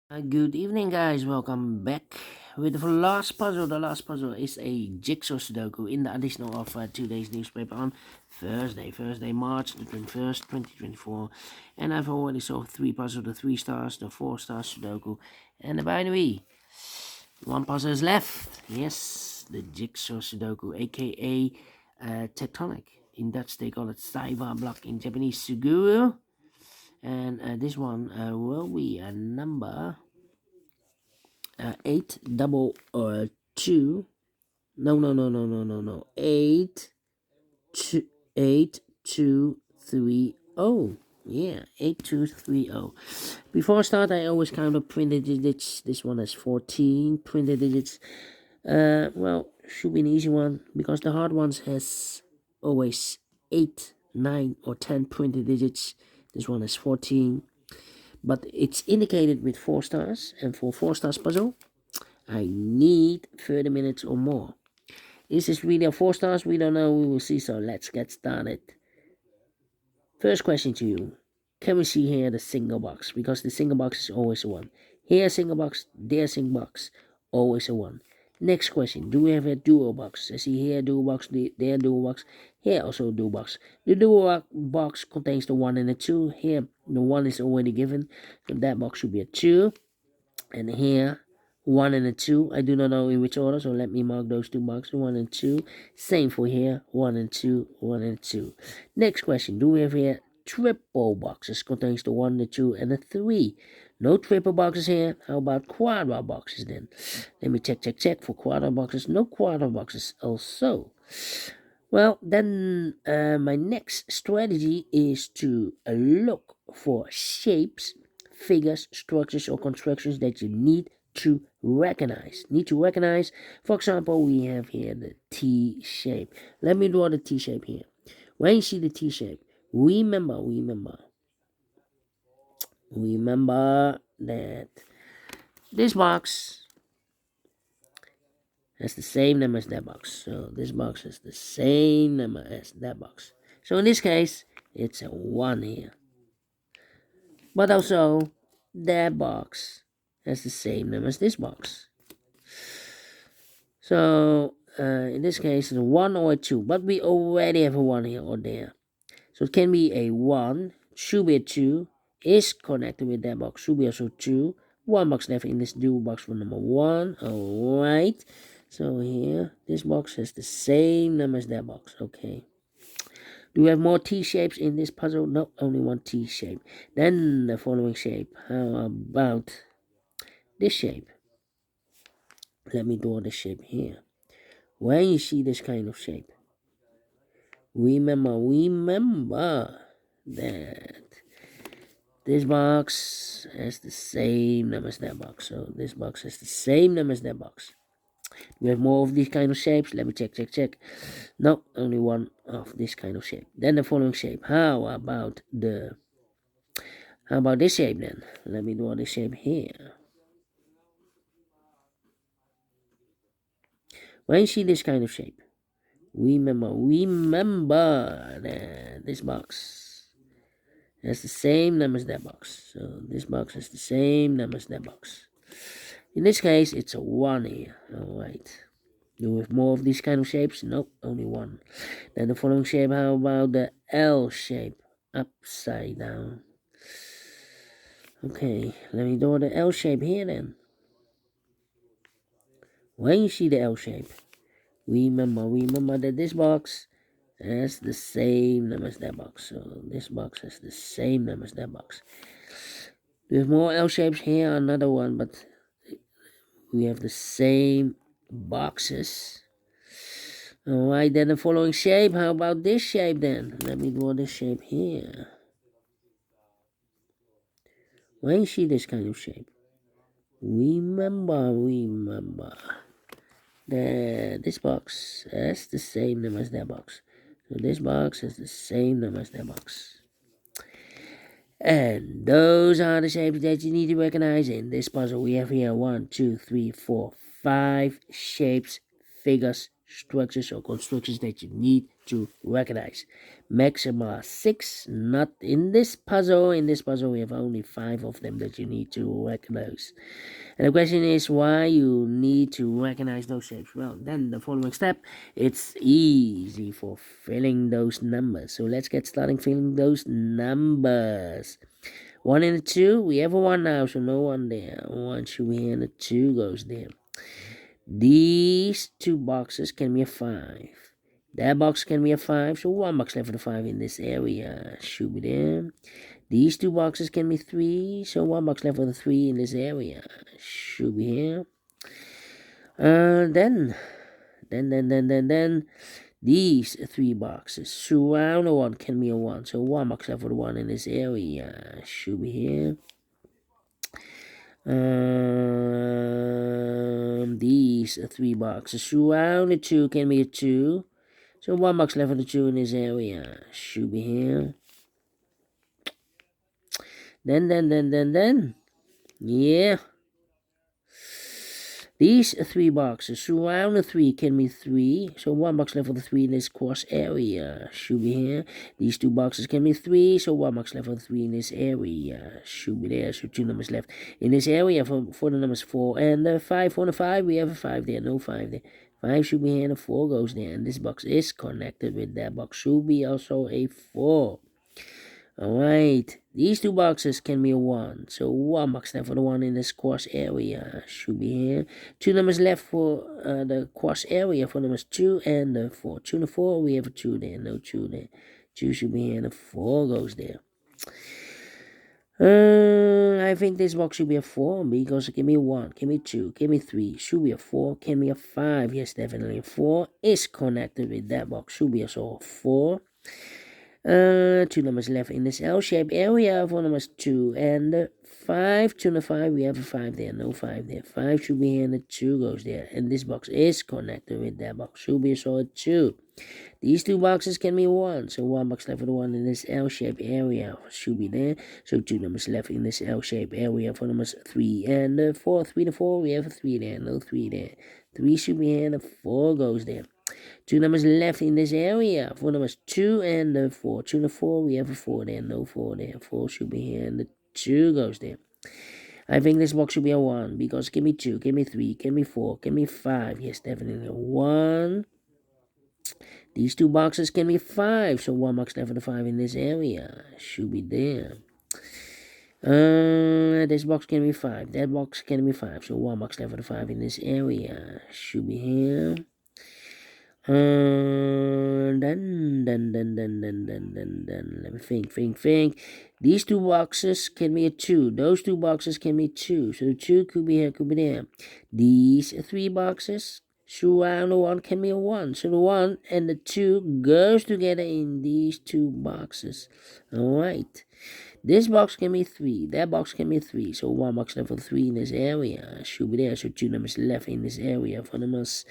Good evening, guys. Welcome back with the last puzzle. The last puzzle is a jigsaw Sudoku in the additional of today's newspaper on Thursday, March the 21st, 2024. And I've already solved three puzzles: the 3 stars, the 4 star Sudoku, and the binary. One puzzle is left. Yes, the jigsaw Sudoku, a.k.a. Tectonic. In Dutch, they call it Saiba block. In Japanese, Suguru. And this one will be a number 8 no 8230. Yeah, 8230. Before I start, I always count up printed digits. This one has 14 printed digits. Well, should be an easy one because the hard ones has always 8, 9 or 10 printed digits. This one has 14, but it's indicated with 4 stars, and for 4 stars puzzle I need 30 minutes or more. Is this really a 4 stars? We don't know. We will see. So let's get started. First question to you. Can we see here the single box? Because the single box is always a 1. Here single box, there single box, always a 1. Next question. Do we have a dual box? I see here dual box, there dual box, here also dual box. The dual box contains the 1 and the 2. Here the 1 is already given. So that box should be a 2. And here 1 and a 2. I do not know in which order, so let me mark those two boxes, 1 and 2. Same for here, 1 and 2, 1 and 2. Next question. Do we have here triple boxes? Contains the 1, the 2, and the 3. No triple boxes here. How about quadra boxes then? Let me check for quadra boxes. No quadra boxes also. Well, then my next strategy is to look for shapes, figures, structures, or constructions that you need to recognize. For example, we have here the T shape. Let me draw the T shape here. When you see the T shape, remember that this box has the same number as that box. So this box has the same number as that box. So in this case, it's a 1 here. But also, that box has the same number as this box. So in this case, it's a 1 or a 2. But we already have a 1 here or there. So it can be a 1, should be a 2, is connected with that box, should be also 2. 1 box left in this dual box for number 1. Alright. So here, this box has the same number as that box. Okay. Do we have more T shapes in this puzzle? No, only one T shape. Then the following shape. How about this shape? Let me draw the shape here. When you see this kind of shape, remember that this box has the same number as that box. So this box has the same number as that box. We have more of these kind of shapes. Let me check. No, only one of this kind of shape. Then the following shape. How about this shape then? Let me draw this shape here. When you see this kind of shape, remember that this box has the same number as that box. So this box has the same number as that box. In this case, it's a 1 here. Alright. Do we have more of these kind of shapes? Nope, only 1. Then the following shape, how about the L shape? Upside down. Okay, let me draw the L shape here then. When you see the L shape, remember that this box has the same number as that box. So this box has the same number as that box. We have more L shapes here, another one, but we have the same boxes. Alright, then the following shape. How about this shape then? Let me draw this shape here. When you see this kind of shape, remember that this box has the same number as that box. So this box has the same number as that box. And those are the shapes that you need to recognize in this puzzle. We have here 1, 2, 3, 4, 5 shapes, figures, structures or constructions that you need to recognize. Maxima 6, not in this puzzle. In this puzzle, we have only 5 of them that you need to recognize. And the question is why you need to recognize those shapes. Well, then the following step, it's easy for filling those numbers. So let's get started filling those numbers. 1 and a 2, we have a 1 now, so no 1 there. 1 should be here and a 2 goes there. These 2 boxes can be a 5. That box can be a 5, so 1 box left for the 5 in this area should be there. These 2 boxes can be 3, so 1 box left for the 3 in this area should be here. Then these 3 boxes surround a 1 can be a 1, so 1 box left for the 1 in this area should be here. These 3 boxes surround the 2 can be a 2, so 1 box left for the 2 in this area should be here. Then, yeah. These 3 boxes surround the 3 can be 3, so 1 box left for the 3 in this cross area should be here. These 2 boxes can be 3, so 1 box left for the 3 in this area should be there. So 2 numbers left in this area for the numbers 4 and 5. For the 5, we have a 5 there, no 5 there. 5 should be here and a 4 goes there, and this box is connected with that box, should be also a 4. Alright, these 2 boxes can be a 1, so 1 box left for the 1 in this cross area should be here. 2 numbers left for the cross area for numbers 2 and 4. 2 and 4, we have a 2 there, no 2 there. 2 should be here and a 4 goes there. I think this box should be a 4 because it can be a 1, can be 2, can be 3, should be a 4, can be a 5. Yes, definitely a 4 is connected with that box, should be also a 4. 2 numbers left in this L-shaped area for numbers 2 and 5. 2 and 5, we have a 5 there, no 5 there. 5 should be here and the 2 goes there. And this box is connected with that box, should be also a 2. These 2 boxes can be 1, so 1 box left for the 1 in this L-shaped area should be there. So 2 numbers left in this L-shaped area for numbers 3 and 4. 3 to 4, we have a 3 there, no 3 there. 3 should be here and a 4 goes there. 2 numbers left in this area for numbers 2 and 4. 2 and 4, we have a 4 there, no 4 there. 4 should be here and the 2 goes there. I think this box should be a 1 because it can be 2, can be 3, can be 4, can be 5. Yes, definitely a 1. These 2 boxes can be 5, so 1 box left for the 5 in this area should be there. This box can be 5, that box can be 5, so 1 box left for the 5 in this area should be here. Then, let me think. These 2 boxes can be a 2. Those 2 boxes can be 2. So 2 could be here, could be there. These 3 boxes surround the 1 can be a 1. So the 1 and the 2 goes together in these 2 boxes. Alright. This box can be 3. That box can be 3. So 1 box left for 3 in this area should be there. So 2 numbers left in this area for numbers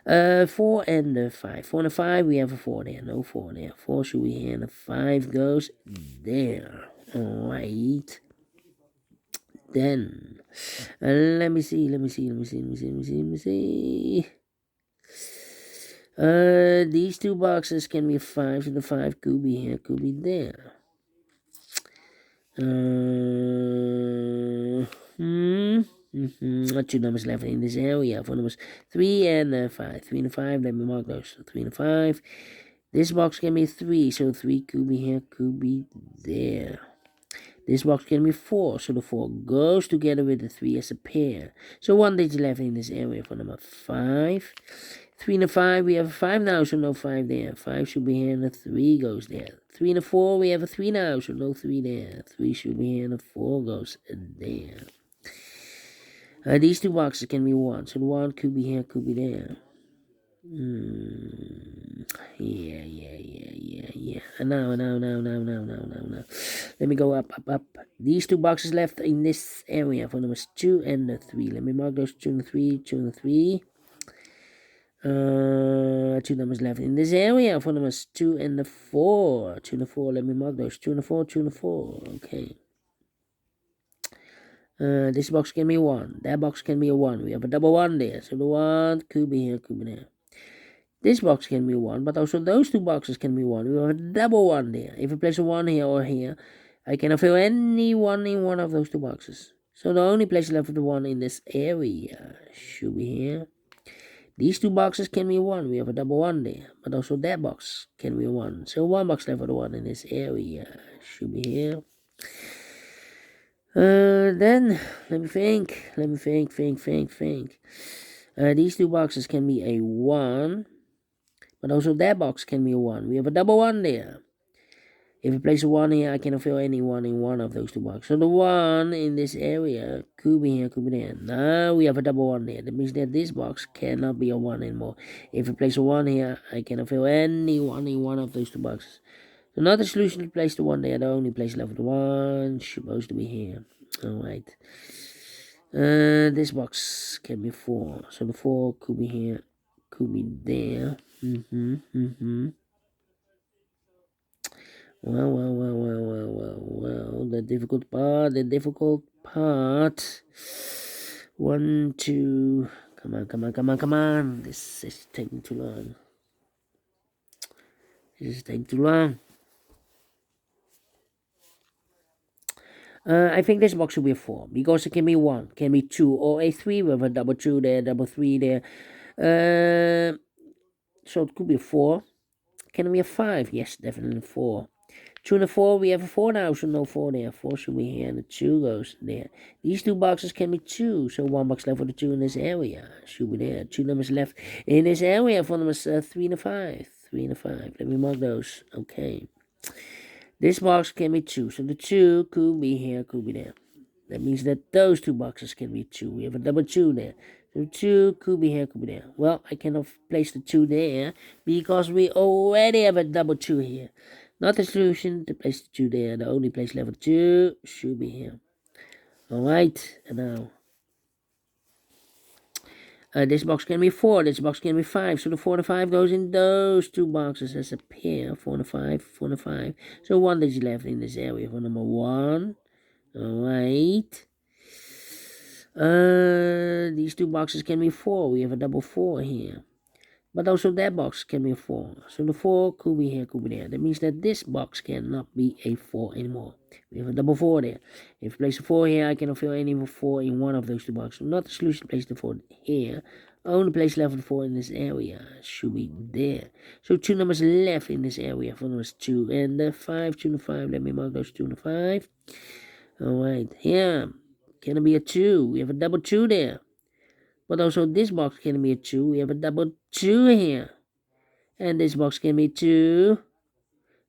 4 and 5. 4 and 5, we have a 4 there. No 4 there. 4 should be here and the 5 goes there. Alright. Then, let me see. These 2 boxes can be 5. So the 5 could be here, could be there. 2 numbers left in this area for numbers 3 and 5. 3 and 5, let me mark those. So 3 and 5. This box can be 3, so 3 could be here, could be there. This box can be 4, so the 4 goes together with the 3 as a pair. So 1 digit left in this area for number 5. 3 and a 5, we have a 5 now, so no 5 there. 5 should be here and the 3 goes there. 3 and a 4, we have a 3 now, so no 3 there. 3 should be here and the 4 goes there. These 2 boxes can be 1, so the 1 could be here, could be there. Yeah. Now. Let me go up. These 2 boxes left in this area for numbers 2 and 3. Let me mark those 2 and 3. 2 numbers left in this area for numbers 2 and 4. 2 and 4. Let me mark those 2 and 4. Okay. This box can be 1. That box can be a 1. We have a double 1 there. So the 1 could be here, could be there. This box can be 1, but also those two boxes can be 1. We have a double 1 there. If I place a 1 here or here, I cannot fill any 1 in one of those two boxes. So the only place left for the 1 in this area should be here. These two boxes can be 1. We have a double 1 there. But also that box can be 1. So 1 box left for the 1 in this area should be here. Then, let me think. These two boxes can be a 1. But also that box can be a 1. We have a double 1 there. If I place a 1 here, I cannot fill any 1 in one of those two boxes. So the 1 in this area could be here, could be there. Now we have a double 1 there. That means that this box cannot be a 1 anymore. If I place a 1 here, I cannot fill any 1 in one of those two boxes. So not the solution to place the 1 there. The only place left for the 1 supposed to be here. Alright. This box can be 4. So the 4 could be here, could be there. Well, the difficult part. 1, 2, come on. This is taking too long. I think this box should be a 4, because it can be 1, can be 2, or a 3 with a double 2 there, double 3 there. So it could be a 4. Can it be a 5? Yes, definitely 4. 2 and a 4, we have a 4 now, so no 4 there. 4 should be here, and the 2 goes there. These two boxes can be 2, so 1 box left for the 2 in this area. Should be there. 2 numbers left in this area for numbers 3 and a 5. 3 and a 5. Let me mark those. Okay. This box can be 2, so the 2 could be here, could be there. That means that those two boxes can be 2. We have a double 2 there. So 2 could be here, could be there. Well, I cannot place the 2 there because we already have a double 2 here. Not the solution to place the 2 there. The only place left for 2 should be here. Alright, and now. This box can be 4, this box can be 5. So the 4 and 5 goes in those two boxes as a pair. 4 and 5, 4 and 5. So 1 is left in this area for number 1. Alright. These two boxes can be 4. We have a double 4 here. But also that box can be a 4. So the 4 could be here, could be there. That means that this box cannot be a 4 anymore. We have a double 4 there. If I place a 4 here, I cannot fill any 4 in one of those two boxes. Not the solution to place the 4 here. Only place left for the 4 in this area should be there. So 2 numbers left in this area for numbers 2 and the 5. 2 and 5. Let me mark those 2 and 5. Alright, here. Can it be a 2? We have a double 2 there. But also this box can be a 2. We have a double 2 here. And this box can be 2.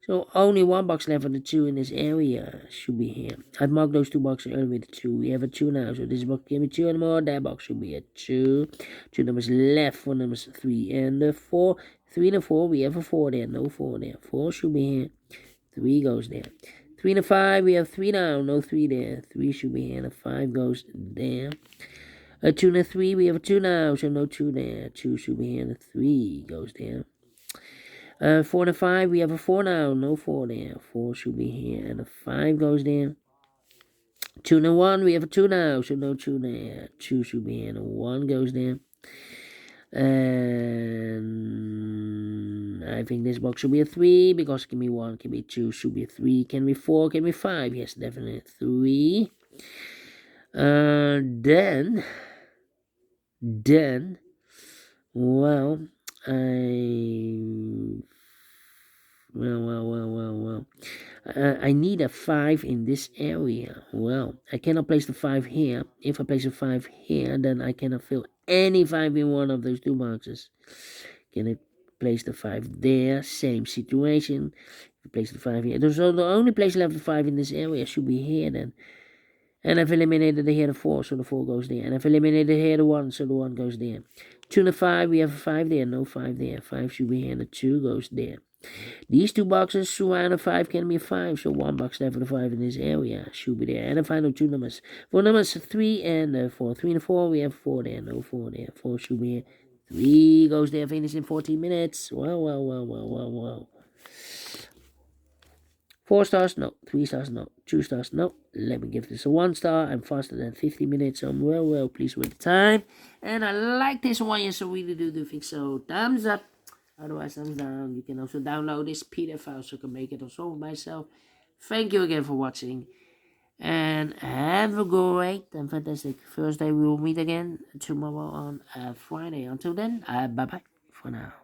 So only 1 box left for the 2 in this area should be here. I've marked those 2 boxes earlier with 2. We have a 2 now. So this box can be 2 anymore. That box should be a 2. 2 numbers left for numbers 3 and the 4. 3 and a 4. We have a 4 there. No 4 there. 4 should be here. 3 goes there. 3 and a 5. We have 3 now. No 3 there. 3 should be here. And a 5 goes there. A 2 and a 3, we have a 2 now, so no 2 there. 2 should be here, and a 3 goes there. 4 and a 5, we have a 4 now, no 4 there. 4 should be here, and a 5 goes there. 2 and a 1, we have a 2 now, so no 2 there. 2 should be here, and a 1 goes there. And I think this box should be a 3, because it can be 1, can be 2, should be a 3, can be 4, can be 5. Yes, definitely 3. Then, well, I need a 5 in this area. Well, I cannot place the 5 here. If I place a 5 here, then I cannot fill any 5 in one of those two boxes. Can I place the 5 there? Same situation. If I place the 5 here. So the only place left the 5 in this area should be here then. And I've eliminated here the 4, so the 4 goes there. And I've eliminated here the 1, so the 1 goes there. 2 and a 5, we have a 5 there, no 5 there. 5 should be here, and the 2 goes there. These two boxes, 2 and a 5 can be a 5, so 1 box left for the 5 in this area should be there. And the final 2 numbers. For numbers 3 and 4. 3 and 4, we have 4 there, no 4 there. 4 should be here. 3 goes there, finish in 14 minutes. Well. 4 stars, no. 3 stars, no. 2 stars, no. Let me give this a 1 star. I'm faster than 50 minutes, so I'm well pleased with the time. And I like this one, yes, I really do think so. Thumbs up. Otherwise, thumbs down. You can also download this PDF file so I can make it also myself. Thank you again for watching. And have a great and fantastic Thursday. We will meet again tomorrow on Friday. Until then, bye bye for now.